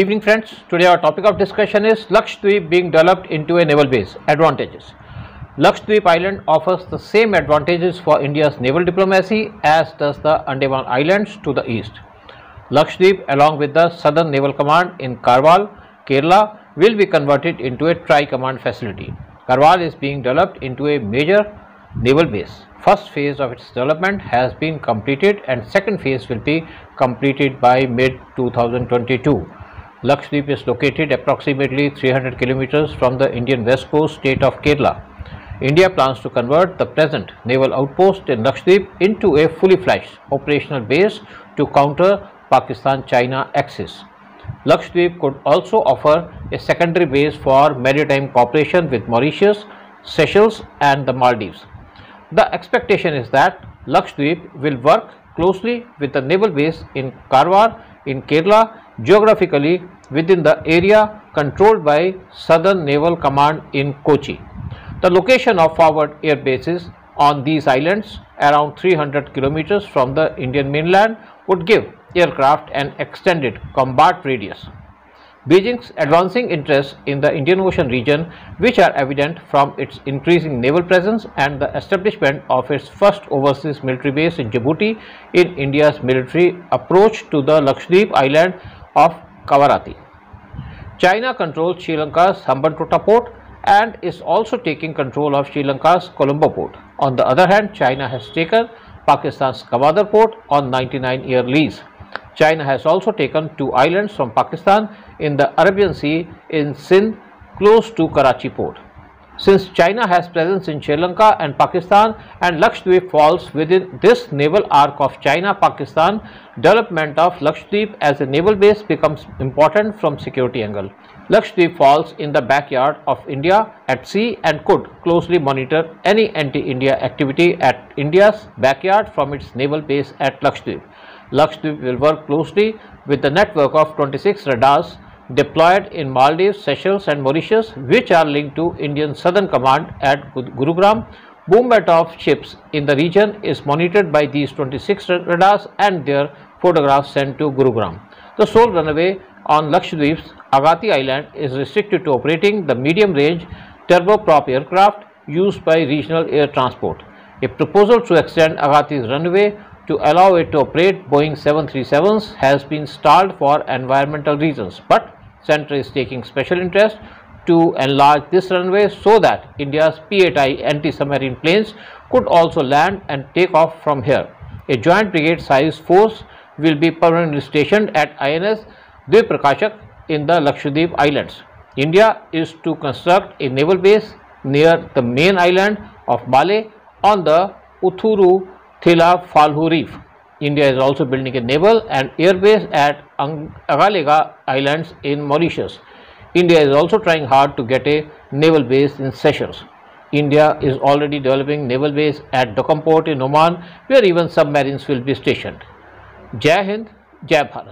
Evening friends, today our topic of discussion is Lakshadweep being developed into a naval base. Advantages. Lakshadweep Island offers the same advantages for India's naval diplomacy as does the Andaman Islands to the east. Lakshadweep, along with the Southern Naval Command in Karwar, Kerala, will be converted into a tri-command facility. Karwar is being developed into a major naval base. First phase of its development has been completed and second phase will be completed by mid-2022. Lakshadweep is located approximately 300 kilometers from the Indian west coast state of Kerala. India plans to convert the present naval outpost in Lakshadweep into a fully fledged operational base to counter Pakistan-China axis. Lakshadweep could also offer a secondary base for maritime cooperation with Mauritius, Seychelles and the Maldives. The expectation is that Lakshadweep will work closely with the naval base in Karwar in Kerala, geographically within the area controlled by Southern Naval Command in Kochi. The location of forward air bases on these islands, around 300 kilometers from the Indian mainland, would give aircraft an extended combat radius. Beijing's advancing interest in the Indian Ocean region, which are evident from its increasing naval presence and the establishment of its first overseas military base in Djibouti, in India's military approach to the Lakshadweep island of Kavaratti. China controls Sri Lanka's Hambantota port and is also taking control of Sri Lanka's Colombo port. On the other hand, China has taken Pakistan's Gwadar port on 99-year lease. China has also taken two islands from Pakistan in the Arabian Sea in Sindh, close to Karachi port. Since China has presence in Sri Lanka and Pakistan and Lakshadweep falls within this naval arc of China-Pakistan, development of Lakshadweep as a naval base becomes important from security angle. Lakshadweep falls in the backyard of India at sea and could closely monitor any anti-India activity at India's backyard from its naval base at Lakshadweep. Lakshadweep will work closely with the network of 26 radars deployed in Maldives, Seychelles and Mauritius, which are linked to Indian Southern Command at Gurugram. Movement of ships in the region is monitored by these 26 radars and their photographs sent to Gurugram. The sole runway on Lakshadweep's Agatti Island is restricted to operating the medium-range turboprop aircraft used by regional air transport. A proposal to extend Agatti's runway to allow it to operate Boeing 737s has been stalled for environmental reasons, but Centre is taking special interest to enlarge this runway so that India's P-8I anti-submarine planes could also land and take off from here. A joint brigade size force will be permanently stationed at INS Dviprakashak in the Lakshadweep Islands. India is to construct a naval base near the main island of Male on the Uthuru Thila Falhu Reef. India is also building a naval and air base at Agalega Islands in Mauritius. India is also trying hard to get a naval base in Seychelles. India is already developing naval base at Dokam Port in Oman, where even submarines will be stationed. Jai Hind, Jai Bharat.